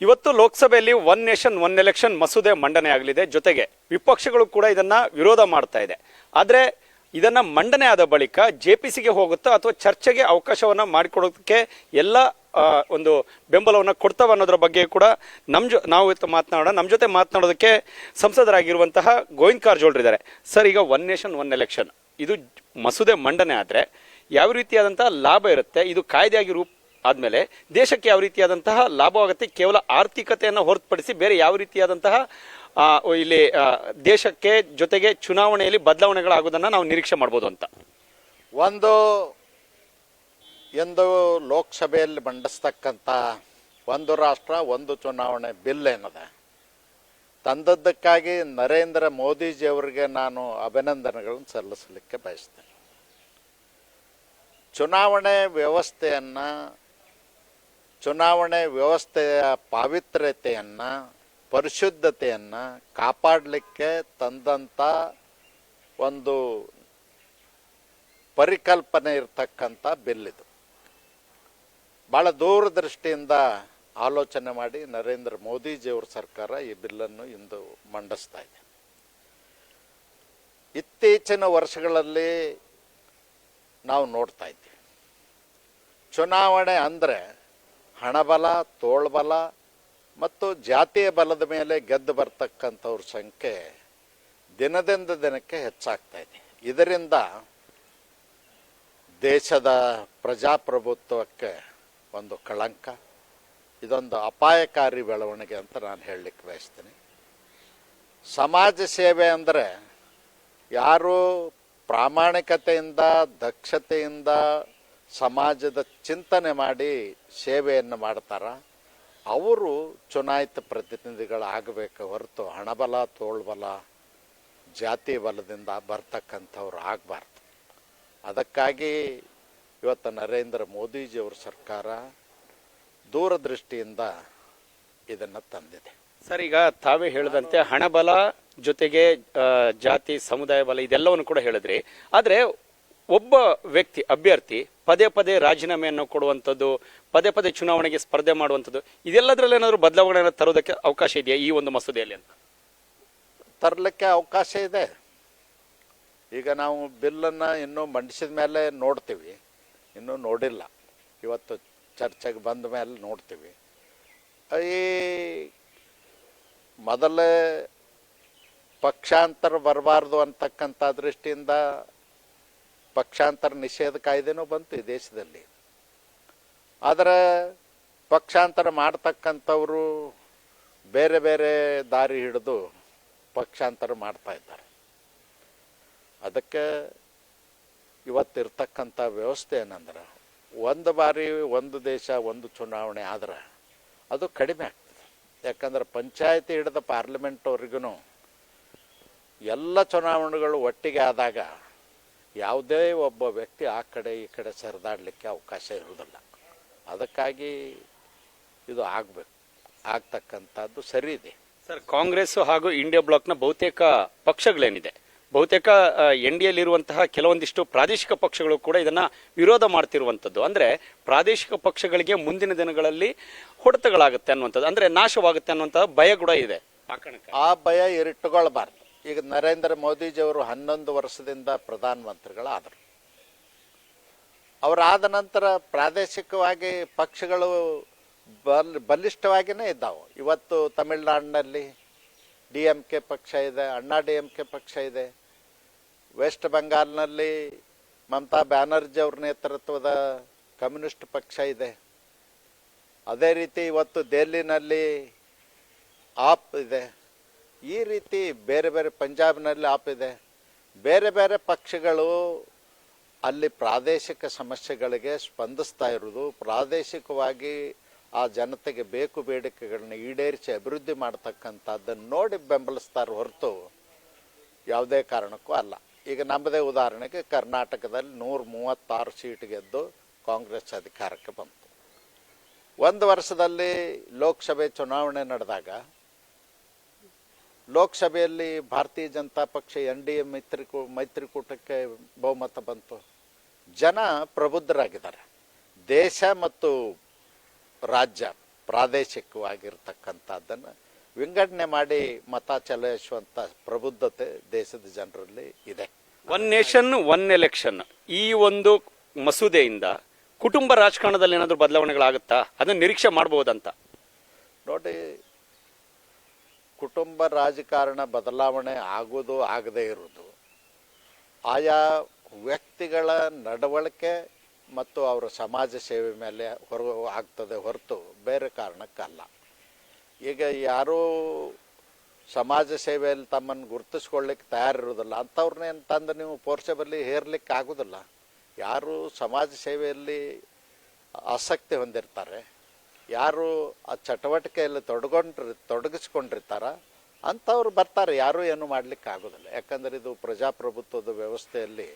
ಇವತ್ತು ಲೋಕಸಭೆಯಲ್ಲಿ one nation one election ಮಸೂದೆ ಮಂಡನೆ ಆಗಲಿದೆ. ಜೊತೆಗೆ ವಿಪಕ್ಷಗಳು ಕೂಡ ಇದನ್ನ ವಿರೋಧ ಮಾಡ್ತಾ ಇದೆ. ಆದರೆ ಇದನ್ನ ಮಂಡನೆ ಆದ ಬಳಿಕ ಜೆಪಿಸಿಗೆ ಹೋಗುತ್ತಾ ಅಥವಾ ಚರ್ಚೆಗೆ ಅವಕಾಶವನ್ನ ಮಾಡಿಕೊಡೋದಕ್ಕೆ ಎಲ್ಲ ಒಂದು ಬೆಂಬಲವನ್ನು ಕೊಡ್ತಾವ ಅನ್ನೋದ್ರ ಬಗ್ಗೆ ಕೂಡ ನಾವು ಇವತ್ತು ಮಾತನಾಡೋಣ. ನಮ್ಮ ಜೊತೆ ಮಾತನಾಡೋದಕ್ಕೆ ಸಂಸದರಾಗಿರುವಂತಹ ಗೋವಿಂದ ಕಾರಜೋಳ ಇದ್ದಾರೆ. ಸರ್, ಈಗ ಒನ್ ನೇಷನ್ ಒನ್ ಎಲೆಕ್ಷನ್ ಇದು ಮಸೂದೆ ಮಂಡನೆ ಆದರೆ ಯಾವ ರೀತಿಯಾದಂತಹ ಲಾಭ ಇರುತ್ತೆ? ಇದು ಕಾಯ್ದೆಯಾಗಿ ರೂಪ ಆದಮೇಲೆ ದೇಶಕ್ಕೆ ಯಾವ ರೀತಿಯಾದಂತಹ ಲಾಭವಾಗುತ್ತೆ? ಕೇವಲ ಆರ್ಥಿಕತೆಯನ್ನು ಹೊರತುಪಡಿಸಿ ಬೇರೆ ಯಾವ ರೀತಿಯಾದಂತಹ ಇಲ್ಲಿ ದೇಶಕ್ಕೆ ಜೊತೆಗೆ ಚುನಾವಣೆಯಲ್ಲಿ ಬದಲಾವಣೆಗಳಾಗೋದನ್ನ ನಾವು ನಿರೀಕ್ಷೆ ಮಾಡ್ಬೋದು ಅಂತ ಎಂದು ಲೋಕಸಭೆಯಲ್ಲಿ ಮಂಡಿಸ್ತಕ್ಕಂಥ ಒಂದು ರಾಷ್ಟ್ರ ಒಂದು ಚುನಾವಣೆ ಬಿಲ್ ಏನದ ತಂದದ್ದಕ್ಕಾಗಿ ನರೇಂದ್ರ ಮೋದಿಜಿಯವರಿಗೆ ನಾನು ಅಭಿನಂದನೆಗಳನ್ನು ಸಲ್ಲಿಸಲಿಕ್ಕೆ ಬಯಸ್ತೇನೆ. ಚುನಾವಣೆ ವ್ಯವಸ್ಥೆಯ ಪಾವಿತ್ರ್ಯತೆಯನ್ನು ಪರಿಶುದ್ಧತೆಯನ್ನು ಕಾಪಾಡಲಿಕ್ಕೆ ತಂದಂಥ ಒಂದು ಪರಿಕಲ್ಪನೆ ಇರತಕ್ಕಂಥ ಬಿಲ್ ಇದು. ಭಾಳ ದೂರದೃಷ್ಟಿಯಿಂದ ಆಲೋಚನೆ ಮಾಡಿ ನರೇಂದ್ರ ಮೋದಿಜಿಯವರ ಸರ್ಕಾರ ಈ ಬಿಲ್ಲನ್ನು ಇಂದು ಮಂಡಿಸ್ತಾ ಇದೆ. ಇತ್ತೀಚಿನ ವರ್ಷಗಳಲ್ಲಿ ನಾವು ನೋಡ್ತಾ ಇದ್ದೀವಿ, ಚುನಾವಣೆ ಅಂದರೆ ಹಣಬಲ, ತೋಳ್ಬಲ ಮತ್ತು ಜಾತಿಯ ಬಲದ ಮೇಲೆ ಗೆದ್ದು ಬರ್ತಕ್ಕಂಥವ್ರ ಸಂಖ್ಯೆ ದಿನದಿಂದ ದಿನಕ್ಕೆ ಹೆಚ್ಚಾಗ್ತಾ ಇದೆ. ಇದರಿಂದ ದೇಶದ ಪ್ರಜಾಪ್ರಭುತ್ವಕ್ಕೆ ಒಂದು ಕಳಂಕ, ಇದೊಂದು ಅಪಾಯಕಾರಿ ಬೆಳವಣಿಗೆ ಅಂತ ನಾನು ಹೇಳಲಿಕ್ಕೆ ಬಯಸ್ತೀನಿ. ಸಮಾಜ ಸೇವೆ ಅಂದರೆ ಯಾರು ಪ್ರಾಮಾಣಿಕತೆಯಿಂದ ದಕ್ಷತೆಯಿಂದ ಸಮಾಜದ ಚಿಂತನೆ ಮಾಡಿ ಸೇವೆಯನ್ನು ಮಾಡ್ತಾರ ಅವರು ಚುನಾಯಿತ ಪ್ರತಿನಿಧಿಗಳಾಗಬೇಕು ಹೊರತು ಹಣಬಲ, ತೋಳ್ಬಲ, ಜಾತಿ ಬಲದಿಂದ ಬರ್ತಕ್ಕಂಥವ್ರು ಆಗಬಾರ್ದು. ಅದಕ್ಕಾಗಿ ಇವತ್ತು ನರೇಂದ್ರ ಮೋದಿಜಿಯವ್ರ ಸರ್ಕಾರ ದೂರದೃಷ್ಟಿಯಿಂದ ಇದನ್ನು ತಂದಿದೆ. ಸರ್, ಈಗ ತಾವೇ ಹೇಳಿದಂತೆ ಹಣಬಲ ಜೊತೆಗೆ ಜಾತಿ, ಸಮುದಾಯ ಬಲ ಇದೆಲ್ಲವನ್ನು ಕೂಡ ಹೇಳಿದ್ರಿ. ಆದರೆ ಒಬ್ಬ ವ್ಯಕ್ತಿ ಅಭ್ಯರ್ಥಿ ಪದೇ ಪದೇ ರಾಜೀನಾಮೆಯನ್ನು ಕೊಡುವಂಥದ್ದು, ಪದೇ ಪದೇ ಚುನಾವಣೆಗೆ ಸ್ಪರ್ಧೆ ಮಾಡುವಂಥದ್ದು, ಇದೆಲ್ಲದರಲ್ಲಿ ಏನಾದರೂ ಬದಲಾವಣೆಯನ್ನು ತರೋದಕ್ಕೆ ಅವಕಾಶ ಇದೆಯಾ ಈ ಒಂದು ಮಸೂದೆಯಲ್ಲಿ ಅಂತ? ತರಲಿಕ್ಕೆ ಅವಕಾಶ ಇದೆ. ಈಗ ನಾವು ಬಿಲ್ಲನ್ನು ಇನ್ನೂ ಮಂಡಿಸಿದ ಮೇಲೆ ನೋಡ್ತೀವಿ, ಇನ್ನೂ ನೋಡಿಲ್ಲ. ಇವತ್ತು ಚರ್ಚೆಗೆ ಬಂದ ಮೇಲೆ ನೋಡ್ತೀವಿ. ಈ ಮೊದಲೇ ಪಕ್ಷಾಂತರ ಬರಬಾರ್ದು ಅಂತಕ್ಕಂಥ ದೃಷ್ಟಿಯಿಂದ ಪಕ್ಷಾಂತರ ನಿಷೇಧ ಕಾಯ್ದೆನೂ ಬಂತು ಈ ದೇಶದಲ್ಲಿ. ಆದರೆ ಪಕ್ಷಾಂತರ ಮಾಡ್ತಕ್ಕಂಥವರು ಬೇರೆ ಬೇರೆ ದಾರಿ ಹಿಡಿದು ಪಕ್ಷಾಂತರ ಮಾಡ್ತಾ ಇದ್ದಾರೆ. ಅದಕ್ಕೆ ಇವತ್ತಿರ್ತಕ್ಕಂಥ ವ್ಯವಸ್ಥೆ ಏನಂದ್ರೆ ಒಂದು ಬಾರಿ ಒಂದು ದೇಶ ಒಂದು ಚುನಾವಣೆ ಆದ್ರೆ ಅದು ಕಡಿಮೆ ಆಗ್ತದೆ. ಯಾಕಂದ್ರೆ ಪಂಚಾಯತಿ ಹಿಡಿದ ಪಾರ್ಲಿಮೆಂಟ್ವರೆಗೂ ಎಲ್ಲ ಚುನಾವಣೆಗಳು ಒಟ್ಟಿಗೆ ಆದಾಗ ಯಾವುದೇ ಒಬ್ಬ ವ್ಯಕ್ತಿ ಆ ಕಡೆ ಈ ಕಡೆ ಸರಿದಾಡಲಿಕ್ಕೆ ಅವಕಾಶ ಇರುವುದಿಲ್ಲ. ಅದಕ್ಕಾಗಿ ಇದು ಆಗ್ತಕ್ಕಂಥದ್ದು ಸರಿ ಇದೆ. ಸರ್, ಕಾಂಗ್ರೆಸ್ ಹಾಗೂ ಇಂಡಿಯಾ ಬ್ಲಾಕ್ನ ಬಹುತೇಕ ಪಕ್ಷಗಳೇನಿದೆ, ಬಹುತೇಕ ಎನ್ಡಿಎಲ್ಲಿರುವಂತಹ ಕೆಲವೊಂದಿಷ್ಟು ಪ್ರಾದೇಶಿಕ ಪಕ್ಷಗಳು ಕೂಡ ಇದನ್ನ ವಿರೋಧ ಮಾಡ್ತಿರುವಂಥದ್ದು. ಅಂದ್ರೆ ಪ್ರಾದೇಶಿಕ ಪಕ್ಷಗಳಿಗೆ ಮುಂದಿನ ದಿನಗಳಲ್ಲಿ ಹೊಡೆತಗಳಾಗುತ್ತೆ ಅನ್ನುವಂಥದ್ದು, ಅಂದ್ರೆ ನಾಶವಾಗುತ್ತೆ ಅನ್ನುವಂತಹ ಭಯ ಕೂಡ ಇದೆ. ಆ ಭಯ ಇರಿಟ್ಟುಕೊಳ್ಬಾರ್ದು. ಈಗ ನರೇಂದ್ರ ಮೋದಿಜಿಯವರು 11 ವರ್ಷದಿಂದ ಪ್ರಧಾನಮಂತ್ರಿಗಳಾದರು. ಅವರಾದ ನಂತರ ಪ್ರಾದೇಶಿಕವಾಗಿ ಪಕ್ಷಗಳು ಬಲಿಷ್ಠವಾಗಿಯೇ ಇದ್ದಾವೆ. ಇವತ್ತು ತಮಿಳುನಾಡಿನಲ್ಲಿ DMK ಪಕ್ಷ ಇದೆ, ಅಣ್ಣಾ DMK ಪಕ್ಷ ಇದೆ. ವೆಸ್ಟ್ ಬೆಂಗಾಲ್ನಲ್ಲಿ ಮಮತಾ ಬ್ಯಾನರ್ಜಿ ಅವ್ರ ನೇತೃತ್ವದ ಕಮ್ಯುನಿಸ್ಟ್ ಪಕ್ಷ ಇದೆ. ಅದೇ ರೀತಿ ಇವತ್ತು ದೆಹಲಿನಲ್ಲಿ ಆಪ್ ಇದೆ. ಈ ರೀತಿ ಬೇರೆ ಬೇರೆ ಪಂಜಾಬ್ನಲ್ಲಿ ಆಪ್ ಇದೆ. ಬೇರೆ ಬೇರೆ ಪಕ್ಷಗಳು ಅಲ್ಲಿ ಪ್ರಾದೇಶಿಕ ಸಮಸ್ಯೆಗಳಿಗೆ ಸ್ಪಂದಿಸ್ತಾ ಇರೋದು, ಪ್ರಾದೇಶಿಕವಾಗಿ ಆ ಜನತೆಗೆ ಬೇಕು ಬೇಡಿಕೆಗಳನ್ನ ಈಡೇರಿಸಿ ಅಭಿವೃದ್ಧಿ ಮಾಡ್ತಕ್ಕಂಥದ್ದನ್ನು ನೋಡಿ ಬೆಂಬಲಿಸ್ತಾರೆ ಹೊರತು ಯಾವುದೇ ಕಾರಣಕ್ಕೂ ಅಲ್ಲ. ಈಗ ನಮ್ಮದೇ ಉದಾಹರಣೆಗೆ ಕರ್ನಾಟಕದಲ್ಲಿ 136 ಸೀಟ್ ಗೆದ್ದು ಕಾಂಗ್ರೆಸ್ ಅಧಿಕಾರಕ್ಕೆ ಬಂತು. ಒಂದು ವರ್ಷದಲ್ಲಿ ಲೋಕಸಭೆ ಚುನಾವಣೆ ನಡೆದಾಗ ಲೋಕಸಭೆಯಲ್ಲಿ ಭಾರತೀಯ ಜನತಾ ಪಕ್ಷ NDA ಮೈತ್ರಿಕೂಟಕ್ಕೆ ಬಹುಮತ ಬಂತು. ಜನ ಪ್ರಬುದ್ಧರಾಗಿದ್ದಾರೆ. ದೇಶ ಮತ್ತು ರಾಜ್ಯ ಪ್ರಾದೇಶಿಕವಾಗಿರ್ತಕ್ಕಂಥದ್ದನ್ನು ವಿಂಗಡಣೆ ಮಾಡಿ ಮತ ಚಲಾಯಿಸುವಂಥ ಪ್ರಬುದ್ಧತೆ ದೇಶದ ಜನರಲ್ಲಿ ಇದೆ. ಒನ್ ನೇಷನ್ ಒನ್ ಎಲೆಕ್ಷನ್ ಈ ಒಂದು ಮಸೂದೆಯಿಂದ ಕುಟುಂಬ ರಾಜಕಾರಣದಲ್ಲಿ ಏನಾದರೂ ಬದಲಾವಣೆಗಳಾಗುತ್ತಾ, ಅದನ್ನ ನಿರೀಕ್ಷೆ ಮಾಡಬಹುದಂತ? ನೋಡಿ, ಕುಟುಂಬ ರಾಜಕಾರಣ ಬದಲಾವಣೆ ಆಗೋದು ಆಗದೇ ಇರೋದು ಆಯಾ ವ್ಯಕ್ತಿಗಳ ನಡವಳಿಕೆ ಮತ್ತು ಅವರ ಸಮಾಜ ಸೇವೆ ಮೇಲೆ ಆಗ್ತದೆ ಹೊರತು ಬೇರೆ ಕಾರಣಕ್ಕಲ್ಲ. ಈಗ ಯಾರೂ ಸಮಾಜ ಸೇವೆಯಲ್ಲಿ ತಮ್ಮನ್ನು ಗುರುತಿಸ್ಕೊಳ್ಳಿಕ್ಕೆ ತಯಾರಿರೋದಿಲ್ಲ ಅಂಥವ್ರನ್ನೇನು ತಂದು ನೀವು ಫೋರ್ಸಬಲಿ ಹೇರ್ಲಿಕ್ಕೆ ಆಗೋದಿಲ್ಲ. ಯಾರು ಸಮಾಜ ಸೇವೆಯಲ್ಲಿ ಆಸಕ್ತಿ ಹೊಂದಿರ್ತಾರೆ, ಯಾರು ಆ ಚಟುವಟಿಕೆಯಲ್ಲಿ ತೊಡಗಿಸ್ಕೊಂಡಿರ್ತಾರ ಅಂಥವ್ರು ಬರ್ತಾರೆ. ಯಾರೂ ಏನು ಮಾಡಲಿಕ್ಕೆ ಆಗೋದಿಲ್ಲ. ಯಾಕಂದರೆ ಇದು ಪ್ರಜಾಪ್ರಭುತ್ವದ ವ್ಯವಸ್ಥೆಯಲ್ಲಿ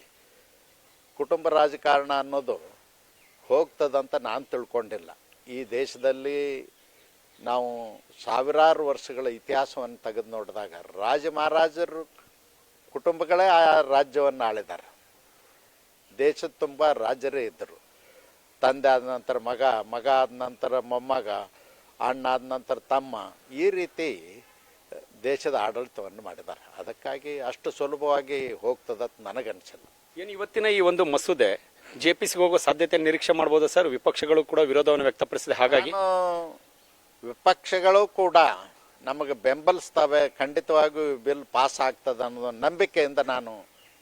ಕುಟುಂಬ ರಾಜಕಾರಣ ಅನ್ನೋದು ಹೋಗ್ತದಂತ ನಾನು ತಿಳ್ಕೊಂಡಿಲ್ಲ. ಈ ದೇಶದಲ್ಲಿ ನಾವು ಸಾವಿರಾರು ವರ್ಷಗಳ ಇತಿಹಾಸವನ್ನು ತೆಗೆದು ನೋಡಿದಾಗ ರಾಜ ಮಹಾರಾಜರು ಕುಟುಂಬಗಳೇ ಆ ರಾಜ್ಯವನ್ನು ಆಳಿದ್ದಾರೆ. ದೇಶದ ತುಂಬ ರಾಜರೇ ಇದ್ದರು. ತಂದೆ ಆದ ನಂತರ ಮಗ, ಮಗ ಆದ ನಂತರ ಮೊಮ್ಮಗ, ಅಣ್ಣ ಆದ ನಂತರ ತಮ್ಮ, ಈ ರೀತಿ ದೇಶದ ಆಡಳಿತವನ್ನು ಮಾಡಿದ್ದಾರೆ. ಅದಕ್ಕಾಗಿ ಅಷ್ಟು ಸುಲಭವಾಗಿ ಹೋಗ್ತದಂತ ನನಗನ್ಸಿಲ್ಲ. ಏನು ಇವತ್ತಿನ ಈ ಒಂದು ಮಸೂದೆ ಜೆಪಿಸಿಗೆ ಹೋಗೋ ಸಾಧ್ಯತೆ ನಿರೀಕ್ಷೆ ಮಾಡಬಹುದು ಸರ್? ವಿಪಕ್ಷಗಳು ಕೂಡ ವಿರೋಧವನ್ನು ವ್ಯಕ್ತಪಡಿಸಿದೆ. ಹಾಗಾಗಿ ವಿಪಕ್ಷಗಳು ಕೂಡ ನಮಗೆ ಬೆಂಬಲಿಸ್ತವೆ, ಖಂಡಿತವಾಗಿಯೂ ಬಿಲ್ ಪಾಸ್ ಆಗ್ತದೆ ಅನ್ನೋ ನಂಬಿಕೆಯಿಂದ ನಾನು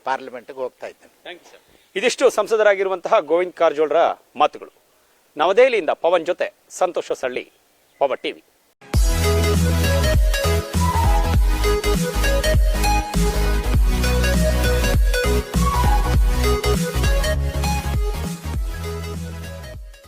ಪಾರ್ಲಿಮೆಂಟ್ಗೆ ಹೋಗ್ತಾ ಇದ್ದೇನೆ. Thank you sir. ಇದಿಷ್ಟು ಸಂಸದರಾಗಿರುವಂತಹ ಗೋವಿಂದ್ ಕಾರಜೋಳರ ಮಾತುಗಳು. ನವದೆಹಲಿಯಿಂದ ಪವನ್ ಜೊತೆ ಸಂತೋಷ ಸಳ್ಳಿ, ಪವರ್ ಟಿವಿ.